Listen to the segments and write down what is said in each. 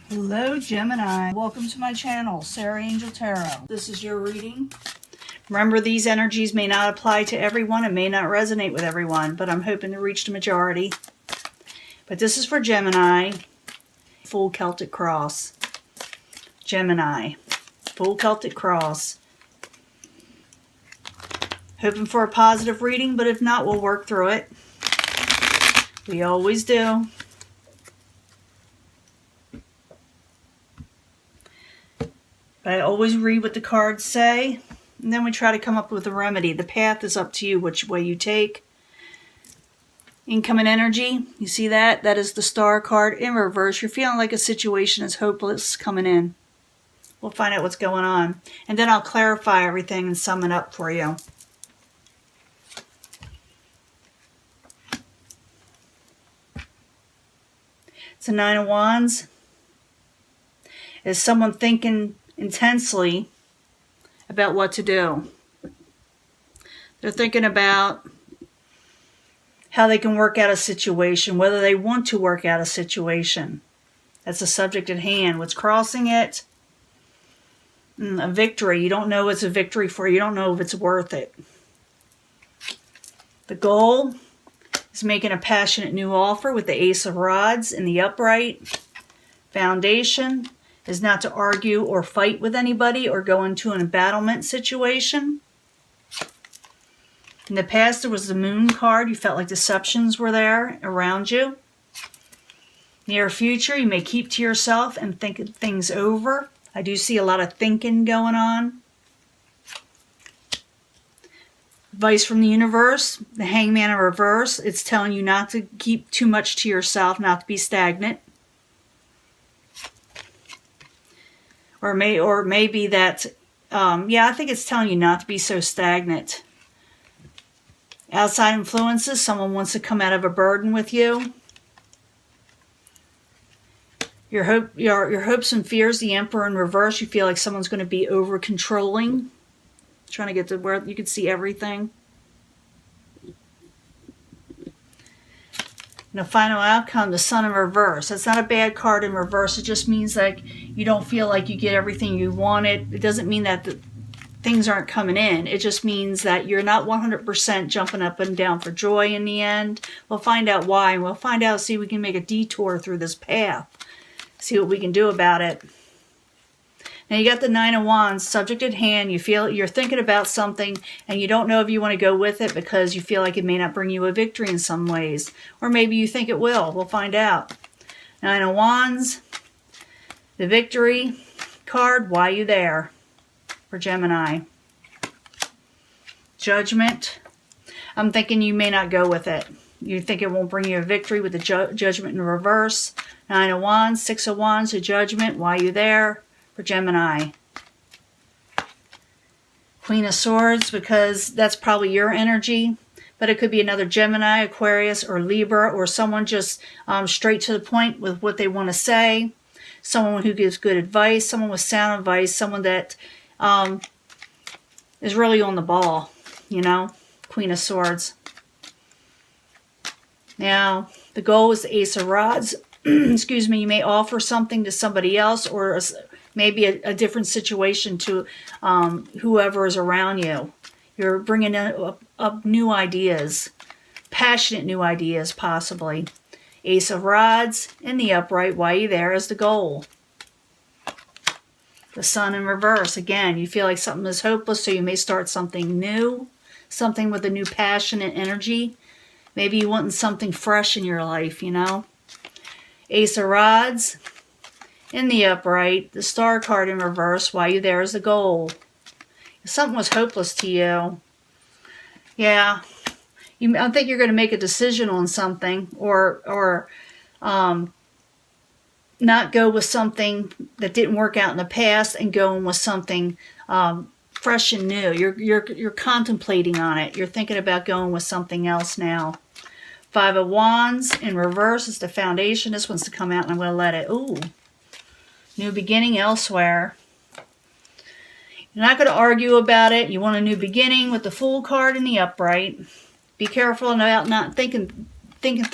Hello Gemini, welcome to my channel, Sarah Angel Tarot. This is your reading. Remember, these energies may not apply to everyone and may not resonate with everyone, but I'm hoping to reach the majority. But this is for Gemini, full Celtic cross. Gemini, full Celtic cross. Hoping for a positive reading, but if not, we'll work through it. We always do. But I always read what the cards say, and then we try to come up with a remedy. The path is up to you, which way you take. Incoming energy, you see that? That is the Star card in reverse. You're feeling like a situation is hopeless coming in. We'll find out what's going on. And then I'll clarify everything and sum it up for you. It's a Nine of Wands. Is someone thinking intensely about what to do? They're thinking about how they can work out a situation, whether they want to work out a situation. That's the subject at hand. What's crossing it? A victory. You don't know it's a victory for you. You don't know if it's worth it. The goal is making a passionate new offer with the Ace of Rods in the upright. Foundation is not to argue or fight with anybody or go into an embattlement situation. In the past, there was the Moon card. You felt like deceptions were there around you. Near future, you may keep to yourself and think things over. I do see a lot of thinking going on. Advice from the universe, the Hangman in reverse. It's telling you not to keep too much to yourself, not to be stagnant. Or maybe that, I think it's telling you not to be so stagnant. Outside influences, someone wants to come out of a burden with you. Your hopes and fears, the Emperor in reverse, you feel like someone's going to be over-controlling. Trying to get to where you can see everything. And the final outcome, the Sun in reverse. That's not a bad card in reverse. It just means like you don't feel like you get everything you wanted. It doesn't mean that things aren't coming in. It just means that you're not 100% jumping up and down for joy in the end. We'll find out why. And we'll find out, see if we can make a detour through this path. See what we can do about it. Now you got the Nine of Wands, subject at hand. You feel you're thinking about something and you don't know if you want to go with it because you feel like it may not bring you a victory in some ways. Or maybe you think it will. We'll find out. Nine of Wands, the victory card, why you there? For Gemini. Judgment. I'm thinking you may not go with it. You think it won't bring you a victory with the Judgment in reverse. Nine of Wands, Six of Wands, the Judgment, why you there? For Gemini. Queen of Swords, because that's probably your energy, but it could be another Gemini, Aquarius, or Libra, or someone just straight to the point with what they want to say, someone who gives good advice, someone with sound advice, someone that is really on the ball, you know. Queen of Swords. Now, the goal is the Ace of Rods. Excuse me, you may offer something to somebody else, or maybe a different situation to whoever is around you. You're bringing up new ideas, passionate new ideas possibly. Ace of Rods in the upright, why you there is the goal. The Sun in reverse, again, you feel like something is hopeless, so you may start something new, something with a new passionate energy. Maybe you want something fresh in your life, you know. Ace of Rods in the upright, the Star card in reverse, why you there is the goal. If something was hopeless to you, yeah, I think you're going to make a decision on something, or not go with something that didn't work out in the past and going with something fresh and new. You're contemplating on it. You're thinking about going with something else now. Five of Wands in reverse is the Foundation. This one's to come out, and I'm going to let it. Ooh. New beginning elsewhere. You're not going to argue about it. You want a new beginning with the Fool card in the upright. Be careful about not thinking things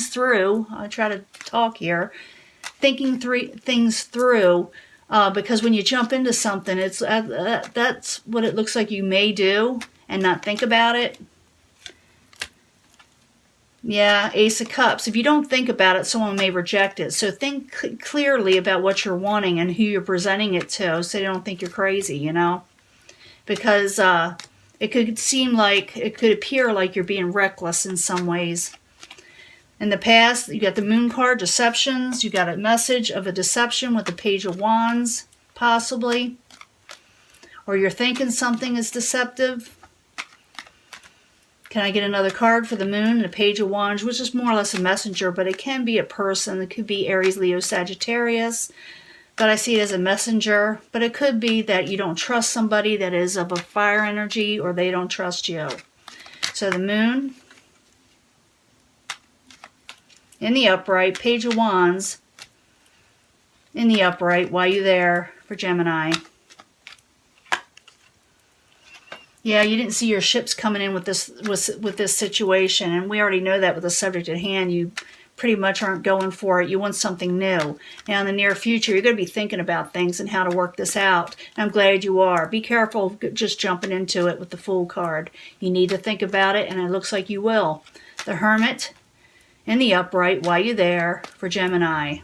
through. I try to talk here. thinking things through, because when you jump into something, it's that's what it looks like you may do and not think about it. Yeah, Ace of Cups. If you don't think about it, someone may reject it. So think clearly about what you're wanting and who you're presenting it to, so they don't think you're crazy, you know? Because it could seem like, it could appear like you're being reckless in some ways. In the past, you got the Moon card, deceptions. You got a message of a deception with the Page of Wands, possibly. Or you're thinking something is deceptive. Can I get another card for the Moon? The Page of Wands, which is more or less a messenger, but it can be a person. It could be Aries, Leo, Sagittarius. But I see it as a messenger. But it could be that you don't trust somebody that is of a fire energy, or they don't trust you. So the Moon in the upright, Page of Wands in the upright. Why you there for Gemini? Yeah, you didn't see your ships coming in with this situation, and we already know that with the subject at hand. You pretty much aren't going for it. You want something new. Now, in the near future, you're going to be thinking about things and how to work this out. And I'm glad you are. Be careful of just jumping into it with the Fool card. You need to think about it, and it looks like you will. The Hermit in the upright. Why you there for Gemini?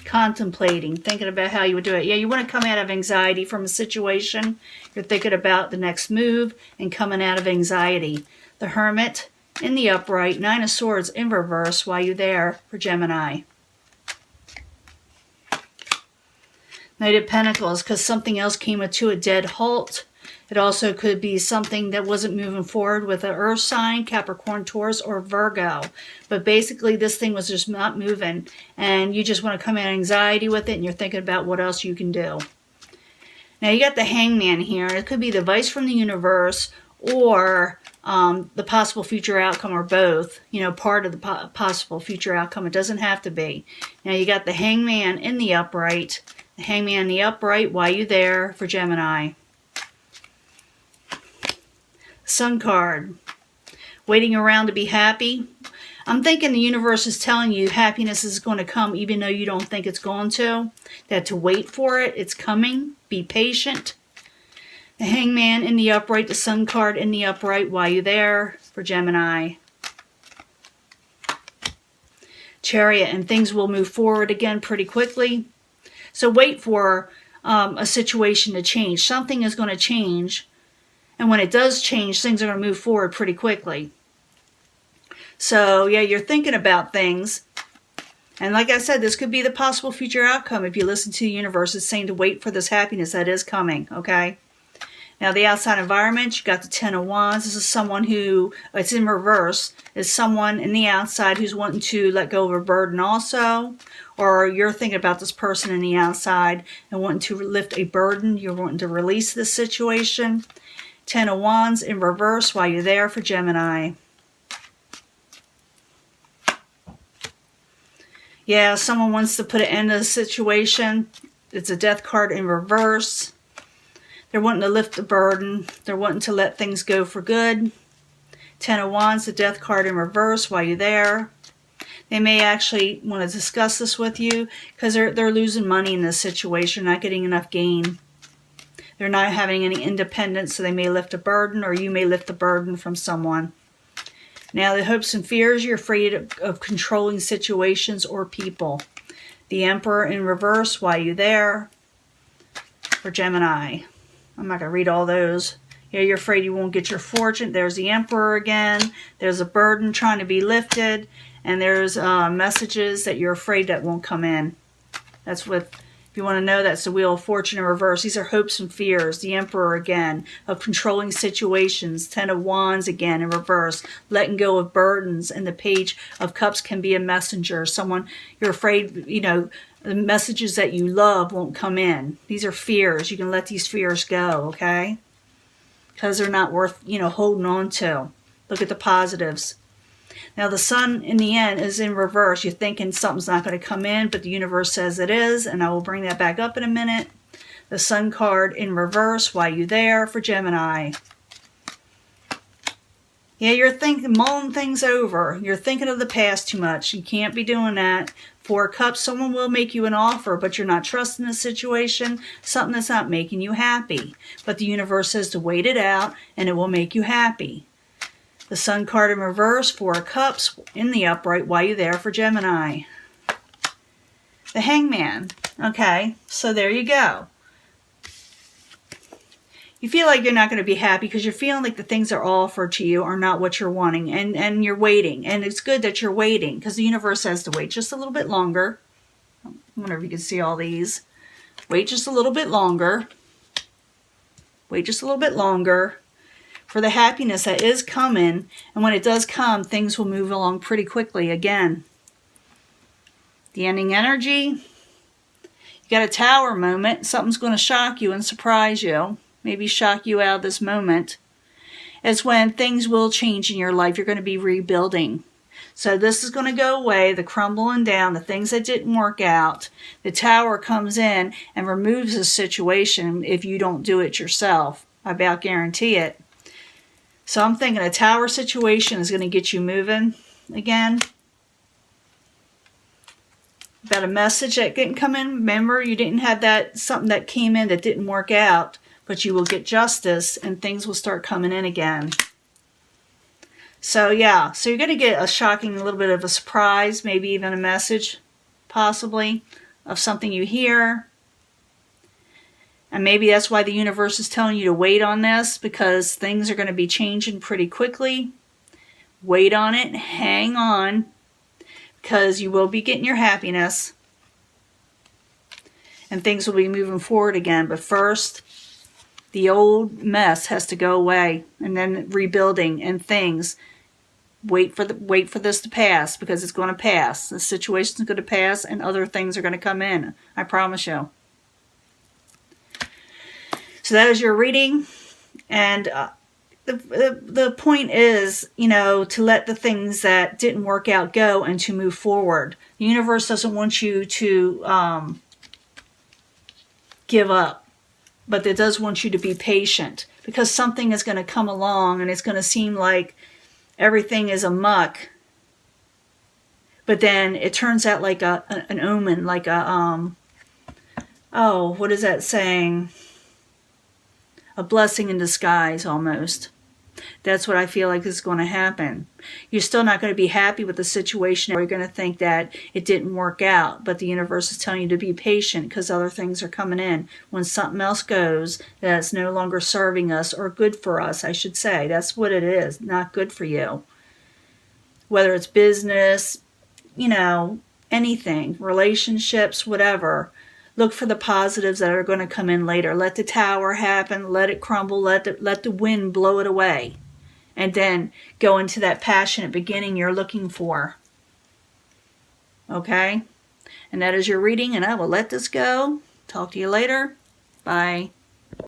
Contemplating, thinking about how you would do it. Yeah, you want to come out of anxiety from a situation. You're thinking about the next move and coming out of anxiety. The Hermit in the upright, Nine of Swords in reverse. Why you there for Gemini? Knight of Pentacles, because something else came to a dead halt. It also could be something that wasn't moving forward with an earth sign, Capricorn, Taurus, or Virgo. But basically, this thing was just not moving, and you just want to come out of anxiety with it, and you're thinking about what else you can do. Now, you got the Hangman here. It could be the advice from the universe, or the possible future outcome, or both. You know, part of the possible future outcome. It doesn't have to be. Now, you got the Hangman in the upright. The Hangman in the upright. Why you there for Gemini? Sun card, waiting around to be happy. I'm thinking the universe is telling you happiness is going to come even though you don't think it's going to. That to wait for it, it's coming. Be patient. The Hangman in the upright, the Sun card in the upright. Why you there for Gemini? Chariot, and things will move forward again pretty quickly. So wait for a situation to change. Something is going to change. And when it does change, things are going to move forward pretty quickly. So, yeah, you're thinking about things. And like I said, this could be the possible future outcome if you listen to the universe. It's saying to wait for this happiness that is coming, okay? Now, the outside environment, you got the Ten of Wands. This is someone who, it's in reverse, is someone in the outside who's wanting to let go of a burden also. Or you're thinking about this person in the outside and wanting to lift a burden. You're wanting to release this situation. Ten of Wands in reverse. While you're there for Gemini. Yeah, someone wants to put an end to the situation. It's a Death card in reverse. They're wanting to lift the burden. They're wanting to let things go for good. Ten of Wands, the Death card in reverse. While you're there. They may actually want to discuss this with you because they're losing money in this situation, not getting enough gain. They're not having any independence, so they may lift a burden, or you may lift the burden from someone. Now, the hopes and fears, you're afraid of controlling situations or people. The Emperor in reverse. Why you there for Gemini? I'm not going to read all those. Yeah, you're afraid you won't get your fortune. There's the Emperor again. There's a burden trying to be lifted. And there's messages that you're afraid that won't come in. That's what... If you want to know, that's the Wheel of Fortune in reverse. These are hopes and fears. The Emperor again, of controlling situations. Ten of Wands again in reverse. Letting go of burdens. And the Page of Cups can be a messenger. Someone you're afraid, you know, the messages that you love won't come in. These are fears. You can let these fears go, okay? Because they're not worth, you know, holding on to. Look at the positives. Now, the Sun, in the end, is in reverse. You're thinking something's not going to come in, but the universe says it is, and I will bring that back up in a minute. The Sun card in reverse. Why you there for Gemini? Yeah, you're mulling things over. You're thinking of the past too much. You can't be doing that. Four of Cups, someone will make you an offer, but you're not trusting the situation, something that's not making you happy. But the universe says to wait it out, and it will make you happy. The Sun card in reverse, Four of Cups in the upright. Why are you there for Gemini? The Hangman. Okay, so there you go. You feel like you're not going to be happy because you're feeling like the things that are offered to you are not what you're wanting, and you're waiting. And it's good that you're waiting because the universe has to wait just a little bit longer. I wonder if you can see all these. Wait just a little bit longer. Wait just a little bit longer for the happiness that is coming. And when it does come, things will move along pretty quickly again. The ending energy. You got a Tower moment. Something's going to shock you and surprise you. Maybe shock you out of this moment. It's when things will change in your life. You're going to be rebuilding. So this is going to go away, the crumbling down, the things that didn't work out. The Tower comes in and removes the situation if you don't do it yourself. I about guarantee it. So I'm thinking a Tower situation is going to get you moving again. About a message that didn't come in. Remember, you didn't have that something that came in that didn't work out. But you will get justice and things will start coming in again. So yeah, so you're going to get a shocking little bit of a surprise, maybe even a message, possibly, of something you hear. And maybe that's why the universe is telling you to wait on this, because things are going to be changing pretty quickly. Wait on it, hang on, because you will be getting your happiness. And things will be moving forward again. But first, the old mess has to go away, and then rebuilding and things. Wait for this to pass, because it's going to pass. The situation is going to pass, and other things are going to come in. I promise you. So that is your reading, and the point is, you know, to let the things that didn't work out go and to move forward. The universe doesn't want you to give up. But it does want you to be patient, because something is going to come along and it's going to seem like everything is a muck. But then it turns out like an omen, like a, oh, what is that saying? A blessing in disguise almost. That's what I feel like is going to happen. You're still not going to be happy with the situation. You're going to think that it didn't work out. But the universe is telling you to be patient, because other things are coming in. When something else goes that's no longer serving us, or good for us, I should say. That's what it is. Not good for you. Whether it's business, you know, anything, relationships, whatever. Look for the positives that are going to come in later. Let the Tower happen. Let it crumble. Let the wind blow it away. And then go into that passionate beginning you're looking for. Okay? And that is your reading, and I will let this go. Talk to you later. Bye.